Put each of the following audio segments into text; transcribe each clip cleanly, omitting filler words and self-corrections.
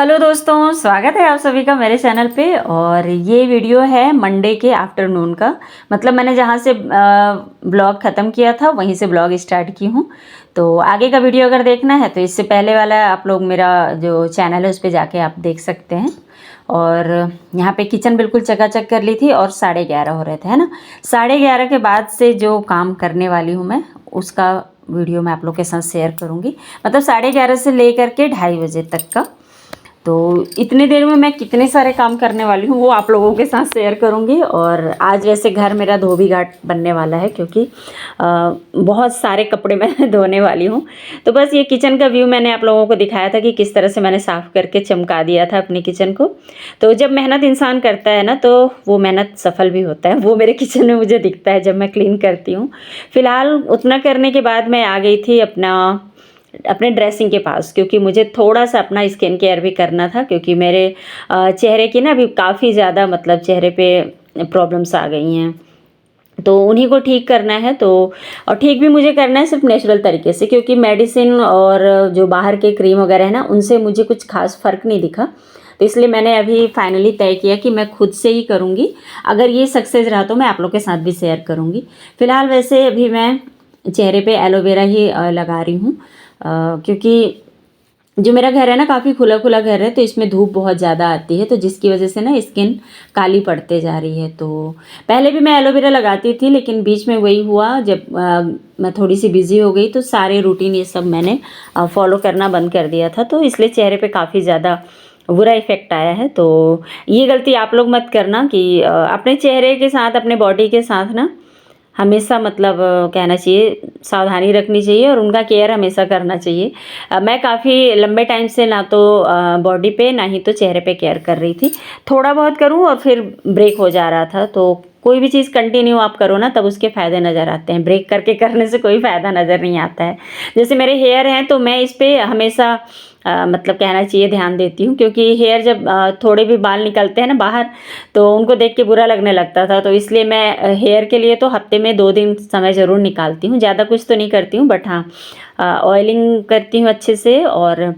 Hello दोस्तों, स्वागत है आप सभी का मेरे चैनल पे। और ये वीडियो है मंडे के आफ्टरनून का। मतलब मैंने जहाँ से ब्लॉग ख़त्म किया था वहीं से ब्लॉग स्टार्ट की हूँ। तो आगे का वीडियो अगर देखना है तो इससे पहले वाला आप लोग मेरा जो चैनल है उस पर जाके आप देख सकते हैं। और यहाँ पे किचन बिल्कुल चकाचक कर ली थी और 11:30 हो रहे थे, है ना। 11:30 के बाद से जो काम करने वाली हूँ मैं, उसका वीडियो मैं आप लोग के साथ शेयर करूँगी। मतलब 11:30 से लेकर के 2:30 बजे तक का। तो इतने देर में मैं कितने सारे काम करने वाली हूँ वो आप लोगों के साथ शेयर करूँगी। और आज वैसे घर मेरा धोबी घाट बनने वाला है क्योंकि बहुत सारे कपड़े मैं धोने वाली हूँ। तो बस ये किचन का व्यू मैंने आप लोगों को दिखाया था कि किस तरह से मैंने साफ़ करके चमका दिया था अपनी किचन को। तो जब मेहनत इंसान करता है ना तो वो मेहनत सफल भी होता है। वो मेरे किचन में मुझे दिखता है जब मैं क्लीन करती हूँ। फ़िलहाल उतना करने के बाद मैं आ गई थी अपने ड्रेसिंग के पास, क्योंकि मुझे थोड़ा सा अपना स्किन केयर भी करना था। क्योंकि मेरे चेहरे की ना अभी काफ़ी ज़्यादा मतलब चेहरे पे प्रॉब्लम्स आ गई हैं, तो उन्हीं को ठीक करना है। तो और ठीक भी मुझे करना है सिर्फ नेचुरल तरीके से, क्योंकि मेडिसिन और जो बाहर के क्रीम वगैरह है ना उनसे मुझे कुछ खास फ़र्क नहीं दिखा। तो इसलिए मैंने अभी फाइनली तय किया कि मैं खुद से ही करूँगी। अगर ये सक्सेस रहा तो मैं आप लोग के साथ भी शेयर करूँगी। फ़िलहाल वैसे अभी मैं चेहरे पे एलोवेरा ही लगा रही हूँ, क्योंकि जो मेरा घर है ना काफ़ी खुला खुला घर है, तो इसमें धूप बहुत ज़्यादा आती है, तो जिसकी वजह से ना स्किन काली पड़ते जा रही है। तो पहले भी मैं एलोवेरा लगाती थी, लेकिन बीच में वही हुआ जब मैं थोड़ी सी बिज़ी हो गई तो सारे रूटीन ये सब मैंने फॉलो करना बंद कर दिया था। तो इसलिए चेहरे पे काफ़ी ज़्यादा बुरा इफ़ेक्ट आया है। तो ये गलती आप लोग मत करना कि अपने चेहरे के साथ अपने बॉडी के साथ ना हमेशा मतलब कहना चाहिए सावधानी रखनी चाहिए और उनका केयर हमेशा करना चाहिए। मैं काफ़ी लंबे टाइम से ना तो बॉडी पे ना ही तो चेहरे पे केयर कर रही थी। थोड़ा बहुत करूँ और फिर ब्रेक हो जा रहा था। तो कोई भी चीज़ कंटिन्यू आप करो ना तब उसके फ़ायदे नज़र आते हैं, ब्रेक करके करने से कोई फ़ायदा नज़र नहीं आता है। जैसे मेरे हेयर हैं तो मैं इस पर हमेशा मतलब कहना चाहिए ध्यान देती हूँ, क्योंकि हेयर जब थोड़े भी बाल निकलते हैं ना बाहर तो उनको देख के बुरा लगने लगता था। तो इसलिए मैं हेयर के लिए तो हफ्ते में 2 दिन समय ज़रूर निकालती हूँ। ज़्यादा कुछ तो नहीं करती हूँ, बट हाँ ऑयलिंग करती हूँ अच्छे से और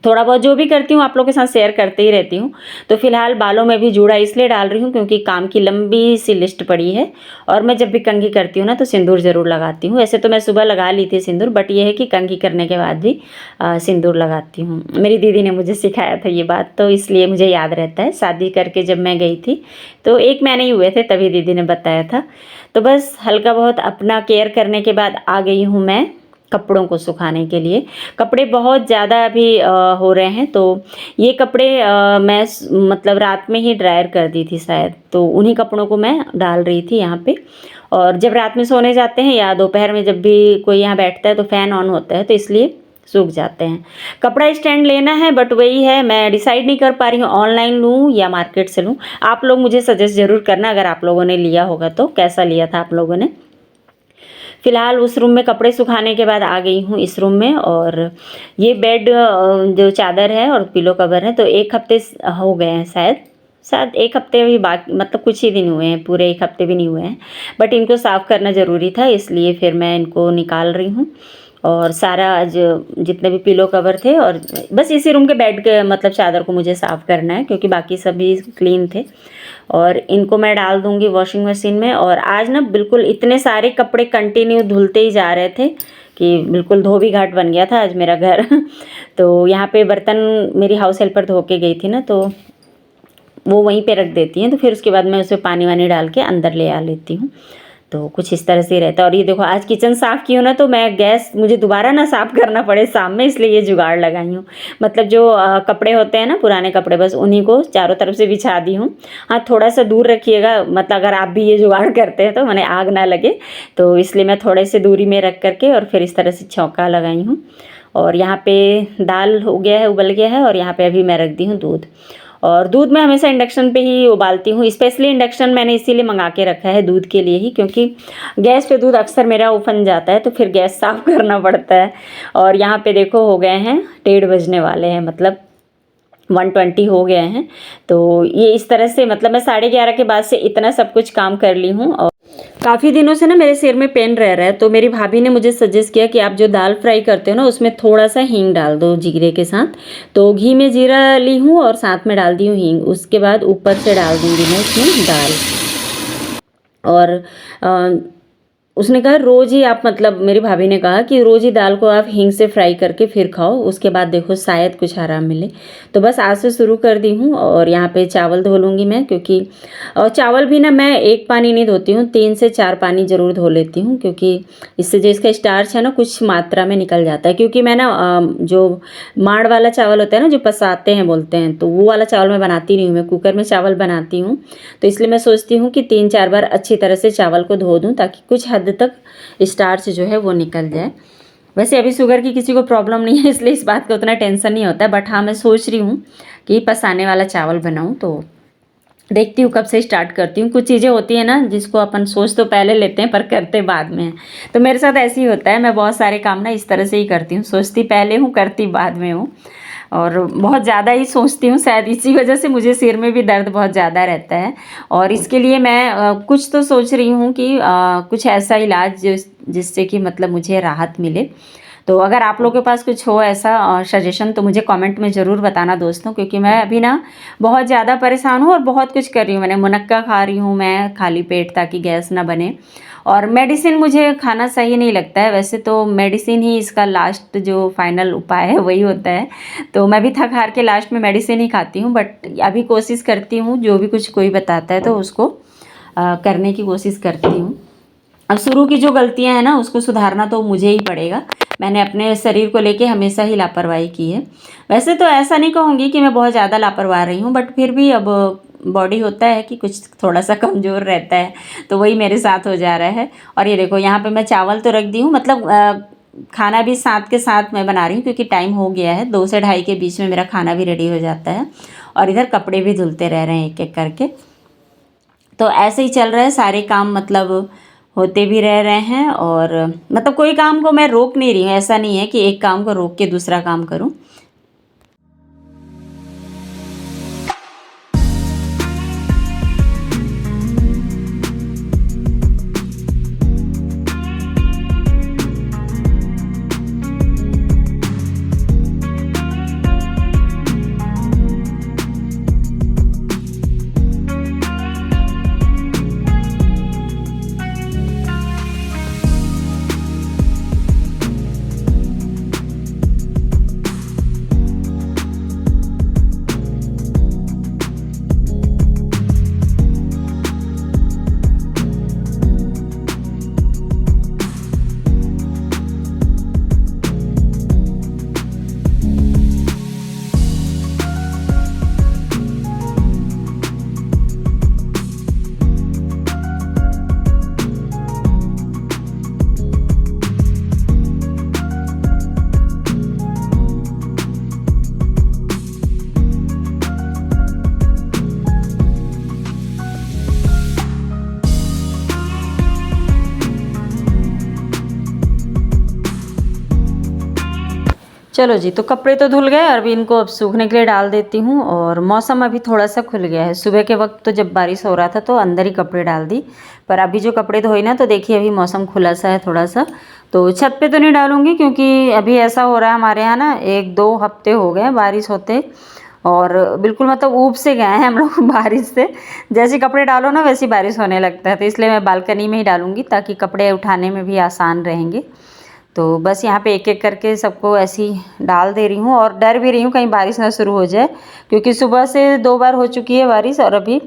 थोड़ा बहुत जो भी करती हूँ आप लोगों के साथ शेयर करते ही रहती हूँ। तो फिलहाल बालों में भी जूड़ा इसलिए डाल रही हूँ क्योंकि काम की लंबी सी लिस्ट पड़ी है। और मैं जब भी कंघी करती हूँ ना तो सिंदूर ज़रूर लगाती हूँ। वैसे तो मैं सुबह लगा ली थी सिंदूर, बट ये है कि कंघी करने के बाद भी सिंदूर लगाती हूँ। मेरी दीदी ने मुझे सिखाया था ये बात, तो इसलिए मुझे याद रहता है। शादी करके जब मैं गई थी तो 1 महीने ही हुए थे तभी दीदी ने बताया था। तो बस हल्का बहुत अपना केयर करने के बाद आ गई हूँ मैं कपड़ों को सुखाने के लिए। कपड़े बहुत ज़्यादा अभी हो रहे हैं, तो ये कपड़े मैं मतलब रात में ही ड्रायर कर दी थी शायद, तो उन्हीं कपड़ों को मैं डाल रही थी यहाँ पे। और जब रात में सोने जाते हैं या दोपहर में जब भी कोई यहाँ बैठता है तो फ़ैन ऑन होता है, तो इसलिए सूख जाते हैं। कपड़ा स्टैंड लेना है, बट वही है मैं डिसाइड नहीं कर पा रही हूँ ऑनलाइन लूँ या मार्केट से लूँ। आप लोग मुझे सजेस्ट ज़रूर करना अगर आप लोगों ने लिया होगा तो, कैसा लिया था आप लोगों ने। फ़िलहाल उस रूम में कपड़े सुखाने के बाद आ गई हूँ इस रूम में। और ये बेड जो चादर है और पिलो कवर है तो 1 हफ्ते हो गए हैं शायद 1 हफ्ते भी बाकी, मतलब कुछ ही दिन हुए हैं, पूरे 1 हफ्ते भी नहीं हुए हैं। बट इनको साफ़ करना ज़रूरी था, इसलिए फिर मैं इनको निकाल रही हूँ। और सारा जितने भी पिलो कवर थे और बस इसी रूम के बेड के मतलब चादर को मुझे साफ़ करना है, क्योंकि बाकी सभी क्लीन थे। और इनको मैं डाल दूँगी वॉशिंग मशीन में। और आज ना बिल्कुल इतने सारे कपड़े कंटिन्यू धुलते ही जा रहे थे कि बिल्कुल धोबी घाट बन गया था आज मेरा घर। तो यहाँ पे बर्तन मेरी हाउस हेल्पर धो के गई थी ना, तो वो वहीं पे रख देती हैं, तो फिर उसके बाद मैं उसमें पानी वानी डाल के अंदर ले आ लेती हूँ। तो कुछ इस तरह से ही रहता है। और ये देखो आज किचन साफ़ की हूँ ना तो मैं गैस मुझे दोबारा ना साफ़ करना पड़े शाम में, इसलिए ये जुगाड़ लगाई हूँ। मतलब जो कपड़े होते हैं ना पुराने कपड़े, बस उन्हीं को चारों तरफ से बिछा दी हूँ। हाँ थोड़ा सा दूर रखिएगा, मतलब अगर आप भी ये जुगाड़ करते हैं तो मैंने आग ना लगे, तो इसलिए मैं थोड़े से दूरी में रख करके और फिर इस तरह से छौंका लगाई हूँ। और यहाँ पे दाल हो गया है, उबल गया है। और यहाँ पे अभी मैं रख दी हूँ दूध। और दूध मैं हमेशा इंडक्शन पे ही उबालती हूँ। स्पेशली इंडक्शन मैंने इसीलिए मंगा के रखा है दूध के लिए ही, क्योंकि गैस पे दूध अक्सर मेरा उफन जाता है तो फिर गैस साफ़ करना पड़ता है। और यहाँ पे देखो हो गए हैं 1:30 बजने वाले हैं, मतलब 120 हो गए हैं। तो ये इस तरह से मतलब मैं 11:30 के बाद से इतना सब कुछ काम कर ली हूँ। और काफ़ी दिनों से ना मेरे सिर में पेन रह रहा है, तो मेरी भाभी ने मुझे सजेस्ट किया कि आप जो दाल फ्राई करते हो ना उसमें थोड़ा सा हींग डाल दो जीरे के साथ। तो घी में जीरा ली हूँ और साथ में डाल दी हूँ हींग। उसके बाद ऊपर से डाल दूँगी मैं इसमें दाल। और उसने कहा रोज़ ही आप मतलब मेरी भाभी ने कहा कि रोज़ ही दाल को आप हींग से फ्राई करके फिर खाओ, उसके बाद देखो शायद कुछ आराम मिले। तो बस आज से शुरू कर दी हूँ। और यहाँ पे चावल धो लूँगी मैं, क्योंकि और चावल भी ना मैं एक पानी नहीं धोती हूँ, 3 से 4 पानी ज़रूर धो लेती हूँ, क्योंकि इससे जो इसका स्टार्च है ना कुछ मात्रा में निकल जाता है। क्योंकि मैं ना जो माड़ वाला चावल होता है ना जो पसाते हैं बोलते हैं, तो वो वाला चावल मैं बनाती नहीं हूँ, मैं कुकर में चावल बनाती हूँ। तो इसलिए मैं सोचती हूँ कि 3-4 बार अच्छी तरह से चावल को धो दूँ ताकि कुछ हद तक स्टार्च जो है वो निकल जाए। वैसे अभी शुगर की किसी को प्रॉब्लम नहीं है, इसलिए इस बात का उतना टेंशन नहीं होता है। बट हाँ, मैं सोच रही हूँ कि पसाने वाला चावल बनाऊँ, तो देखती हूँ कब से स्टार्ट करती हूँ। कुछ चीज़ें होती हैं ना जिसको अपन सोच तो पहले लेते हैं पर करते बाद में हैं। तो मेरे साथ ऐसे ही होता है, मैं बहुत सारे काम ना इस तरह से ही करती हूँ, सोचती पहले हूँ करती बाद में हूँ। और बहुत ज़्यादा ही सोचती हूँ, शायद इसी वजह से मुझे सिर में भी दर्द बहुत ज़्यादा रहता है। और इसके लिए मैं कुछ तो सोच रही हूँ कि कुछ ऐसा इलाज जिससे कि मतलब मुझे राहत मिले। तो अगर आप लोगों के पास कुछ हो ऐसा सजेशन तो मुझे कमेंट में ज़रूर बताना दोस्तों, क्योंकि मैं अभी ना बहुत ज़्यादा परेशान हूँ और बहुत कुछ कर रही हूँ। मैंने मुनक्का खा रही हूँ मैं खाली पेट ताकि गैस ना बने। और मेडिसिन मुझे खाना सही नहीं लगता है, वैसे तो मेडिसिन ही इसका लास्ट जो फाइनल उपाय है वही होता है। तो मैं भी थक हार के लास्ट में मेडिसिन ही खाती हूँ। बट अभी कोशिश करती हूँ जो भी कुछ कोई बताता है तो उसको करने की कोशिश करती हूँ। अब शुरू की जो गलतियाँ हैं ना उसको सुधारना तो मुझे ही पड़ेगा। मैंने अपने शरीर को लेके हमेशा ही लापरवाही की है। वैसे तो ऐसा नहीं कहूँगी कि मैं बहुत ज़्यादा लापरवाह रही हूँ, बट फिर भी अब बॉडी होता है कि कुछ थोड़ा सा कमज़ोर रहता है, तो वही मेरे साथ हो जा रहा है। और ये देखो यहाँ पे मैं चावल तो रख दी हूँ, मतलब खाना भी साथ के साथ मैं बना रही हूँ क्योंकि टाइम हो गया है, 2 से 2:30 के बीच में मेरा खाना भी रेडी हो जाता है। और इधर कपड़े भी धुलते रह रहे हैं एक एक करके। तो ऐसे ही चल रहा है सारे काम, मतलब होते भी रह रहे हैं। और मतलब कोई काम को मैं रोक नहीं रही हूँ, ऐसा नहीं है कि एक काम को रोक के दूसरा काम करूँ। चलो जी, तो कपड़े तो धुल गए, अभी इनको अब सूखने के लिए डाल देती हूँ। और मौसम अभी थोड़ा सा खुल गया है। सुबह के वक्त तो जब बारिश हो रहा था तो अंदर ही कपड़े डाल दी, पर अभी जो कपड़े धोए ना तो देखिए अभी मौसम खुला सा है थोड़ा सा। तो छत पे तो नहीं डालूँगी क्योंकि अभी ऐसा हो रहा है हमारे यहाँ ना 1-2 हफ्ते हो गए बारिश होते, और बिल्कुल मतलब ऊब से गए हैं हम लोग बारिश से। जैसे कपड़े डालो ना वैसी बारिश होने लगता है, तो इसलिए मैं बालकनी में ही डालूँगी ताकि कपड़े उठाने में भी आसान रहेंगे। तो बस यहाँ पे एक एक करके सबको ऐसे ही डाल दे रही हूँ। और डर भी रही हूँ कहीं बारिश ना शुरू हो जाए, क्योंकि सुबह से 2 बार हो चुकी है बारिश और अभी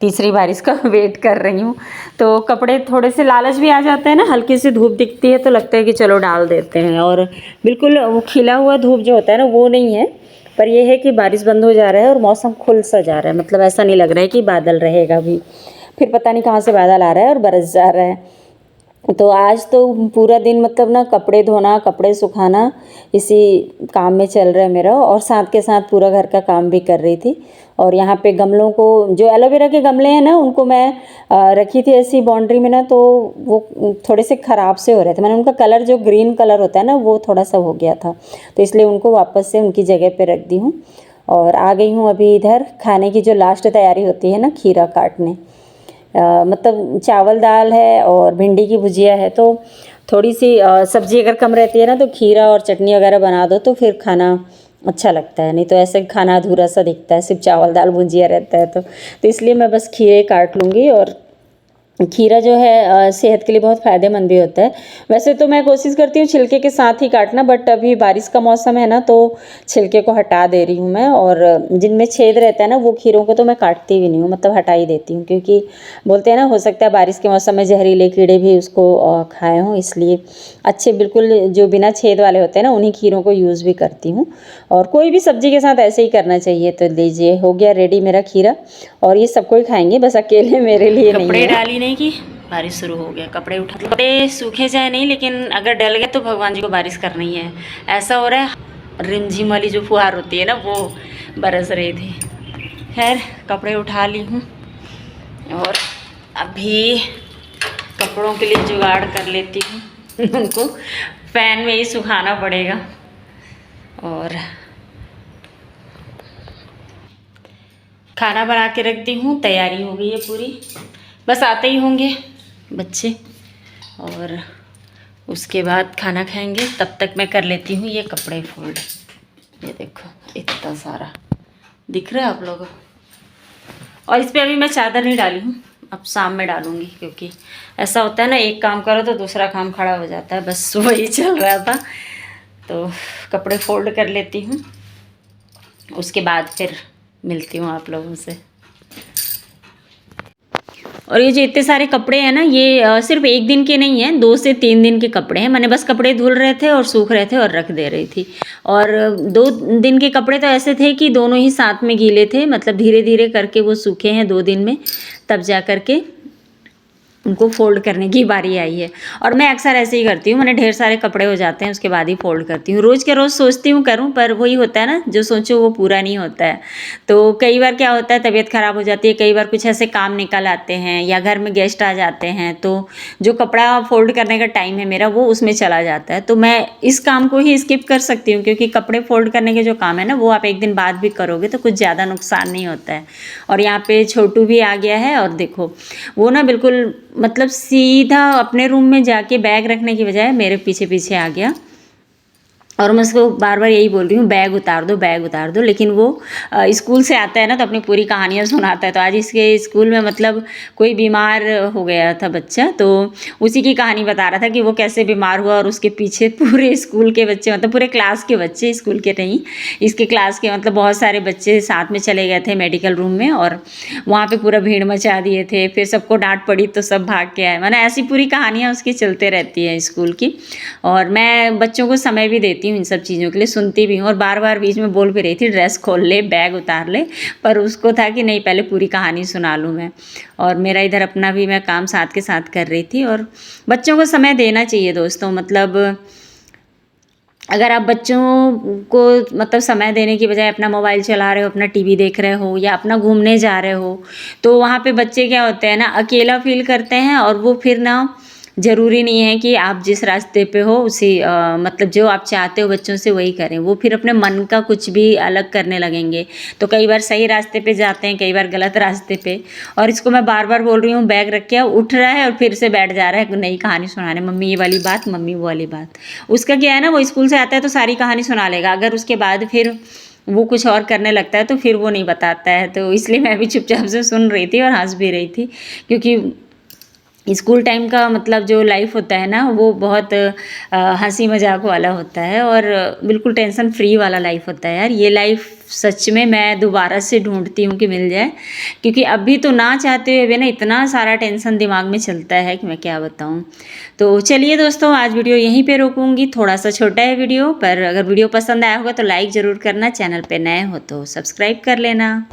तीसरी बारिश का वेट कर रही हूँ। तो कपड़े थोड़े से लालच भी आ जाते हैं ना, हल्की सी धूप दिखती है तो लगता है कि चलो डाल देते हैं। और बिल्कुल वो खिला हुआ धूप जो होता है ना वो नहीं है, पर यह है कि बारिश बंद हो जा रहा है और मौसम खुल सा जा रहा है। मतलब ऐसा नहीं लग रहा है कि बादल रहेगा भी, फिर पता नहीं कहाँ से बादल आ रहा है और बरस जा रहा है। तो आज तो पूरा दिन मतलब ना कपड़े धोना कपड़े सुखाना इसी काम में चल रहा है मेरा, और साथ के साथ पूरा घर का काम भी कर रही थी। और यहाँ पे गमलों को, जो एलोवेरा के गमले हैं ना उनको मैं रखी थी ऐसी बाउंड्री में ना, तो वो थोड़े से ख़राब से हो रहे थे। मैंने उनका कलर जो ग्रीन कलर होता है ना वो थोड़ा सा हो गया था, तो इसलिए उनको वापस से उनकी जगह पे रख दी हूँ। और आ गई हूँ अभी इधर खाने की जो लास्ट तैयारी होती है ना, खीरा काटने। मतलब चावल दाल है और भिंडी की भुजिया है, तो थोड़ी सी सब्जी अगर कम रहती है ना तो खीरा और चटनी वगैरह बना दो तो फिर खाना अच्छा लगता है, नहीं तो ऐसे खाना अधूरा सा दिखता है, सिर्फ चावल दाल भुजिया रहता है। तो इसलिए मैं बस खीरे काट लूँगी। और खीरा जो है सेहत के लिए बहुत फ़ायदेमंद भी होता है। वैसे तो मैं कोशिश करती हूँ छिलके के साथ ही काटना, बट अभी बारिश का मौसम है ना, तो छिलके को हटा दे रही हूँ मैं। और जिनमें छेद रहता है ना, वो खीरों को तो मैं काटती भी नहीं हूँ, मतलब हटा ही देती हूँ, क्योंकि बोलते हैं ना, हो सकता है बारिश के मौसम में जहरीले कीड़े भी उसको खाए हों, इसलिए अच्छे बिल्कुल जो बिना छेद वाले होते हैं ना, उन्हीं खीरों को यूज़ भी करती हूँ। और कोई भी सब्जी के साथ ऐसे ही करना चाहिए। तो लीजिए, हो गया रेडी मेरा खीरा, और ये सबको ही खाएंगे, बस अकेले मेरे लिए नहीं है। कपड़े डाली नहीं कि बारिश शुरू हो गया, कपड़े उठा, कपड़े सूखे जाए नहीं, लेकिन अगर डल गए तो भगवान जी को बारिश करना ही है। ऐसा हो रहा है, रिमझिम वाली जो फुहार होती है ना, वो बरस रही थी। खैर, कपड़े उठा ली हूँ और अभी कपड़ों के लिए जुगाड़ कर लेती हूँ। उनको फैन में ही सुखाना पड़ेगा। और खाना बना के रखती हूँ, तैयारी हो गई है पूरी, बस आते ही होंगे बच्चे और उसके बाद खाना खाएंगे। तब तक मैं कर लेती हूँ ये कपड़े फोल्ड। ये देखो इतना सारा दिख रहा है आप लोगों को। और इस पर अभी मैं चादर नहीं डाली हूँ, अब शाम में डालूँगी, क्योंकि ऐसा होता है ना, एक काम करो तो दूसरा काम खड़ा हो जाता है, बस वही चल रहा था। तो कपड़े फोल्ड कर लेती हूँ, उसके बाद फिर मिलती हूँ आप लोगों से। और ये जो इतने सारे कपड़े हैं ना, ये सिर्फ एक दिन के नहीं हैं, 2 से 3 दिन के कपड़े हैं। मैंने बस कपड़े धुल रहे थे और सूख रहे थे और रख दे रही थी। और 2 दिन के कपड़े तो ऐसे थे कि दोनों ही साथ में गीले थे, मतलब धीरे धीरे करके वो सूखे हैं 2 दिन में, तब जा कर के उनको फोल्ड करने की बारी आई है। और मैं अक्सर ऐसे ही करती हूँ, मैंने ढेर सारे कपड़े हो जाते हैं उसके बाद ही फोल्ड करती हूँ। रोज़ के रोज़ सोचती हूँ करूँ, पर वही होता है ना, जो सोचो वो पूरा नहीं होता है। तो कई बार क्या होता है, तबीयत ख़राब हो जाती है, कई बार कुछ ऐसे काम निकल आते हैं या घर में गेस्ट आ जाते हैं, तो जो कपड़ा फोल्ड करने का टाइम है मेरा, वो उसमें चला जाता है। तो मैं इस काम को ही स्किप कर सकती हूँ, क्योंकि कपड़े फोल्ड करने के जो काम है ना, वो आप एक दिन बाद भी करोगे तो कुछ ज़्यादा नुकसान नहीं होता है। और यहाँ पे छोटू भी आ गया है, और देखो वो ना बिल्कुल मतलब सीधा अपने रूम में जाके बैग रखने की बजाय मेरे पीछे पीछे आ गया। और मैं उसको बार बार यही बोल रही हूँ, बैग उतार दो, बैग उतार दो, लेकिन वो स्कूल से आता है ना, तो अपनी पूरी कहानियाँ सुनाता है। तो आज इसके स्कूल में मतलब कोई बीमार हो गया था बच्चा, तो उसी की कहानी बता रहा था कि वो कैसे बीमार हुआ, और उसके पीछे पूरे स्कूल के बच्चे, मतलब पूरे क्लास के बच्चे, स्कूल के नहीं, इसके क्लास के मतलब बहुत सारे बच्चे साथ में चले गए थे मेडिकल रूम में, और वहाँ पे पूरा भीड़ मचा दिए थे। फिर सबको डांट पड़ी तो सब भाग के आए। मैंने ऐसी पूरी कहानियाँ उसकी चलते रहती है स्कूल की। और मैं बच्चों को समय भी देती हूँ इन सब चीज़ों के लिए, सुनती भी हूँ, और बार बार बीच में बोल भी रही थी ड्रेस खोल ले, बैग उतार ले, पर उसको था कि नहीं, पहले पूरी कहानी सुना लूँ मैं। और मेरा इधर अपना भी मैं काम साथ के साथ कर रही थी। और बच्चों को समय देना चाहिए दोस्तों, मतलब अगर आप बच्चों को मतलब समय देने की बजाय अपना मोबाइल चला रहे हो, अपना टीवी देख रहे हो, या अपना घूमने जा रहे हो, तो वहाँ पे बच्चे क्या होते हैं ना, अकेला फील करते हैं, और वो फिर ना, ज़रूरी नहीं है कि आप जिस रास्ते पे हो उसी मतलब जो आप चाहते हो बच्चों से वही करें। वो फिर अपने मन का कुछ भी अलग करने लगेंगे। तो कई बार सही रास्ते पे जाते हैं, कई बार गलत रास्ते पे। और इसको मैं बार बार बोल रही हूँ, बैग रख के उठ रहा है और फिर से बैठ जा रहा है नई कहानी सुनाने, मम्मी ये वाली बात, मम्मी वो वाली बात। उसका क्या है ना, वो स्कूल से आता है तो सारी कहानी सुना लेगा, अगर उसके बाद फिर वो कुछ और करने लगता है तो फिर वो नहीं बताता है। तो इसलिए मैं भी चुपचाप से सुन रही थी और हंस भी रही थी, क्योंकि स्कूल टाइम का मतलब जो लाइफ होता है ना, वो बहुत हंसी मजाक वाला होता है, और बिल्कुल टेंशन फ्री वाला लाइफ होता है यार। ये लाइफ सच में मैं दोबारा से ढूंढती हूँ कि मिल जाए, क्योंकि अभी तो ना चाहते हुए भी ना इतना सारा टेंशन दिमाग में चलता है कि मैं क्या बताऊँ। तो चलिए दोस्तों, आज वीडियो यहीं पे रोकूंगी, थोड़ा सा छोटा है वीडियो, पर अगर वीडियो पसंद आया होगा तो लाइक ज़रूर करना, चैनल पे नए हो तो सब्सक्राइब कर लेना।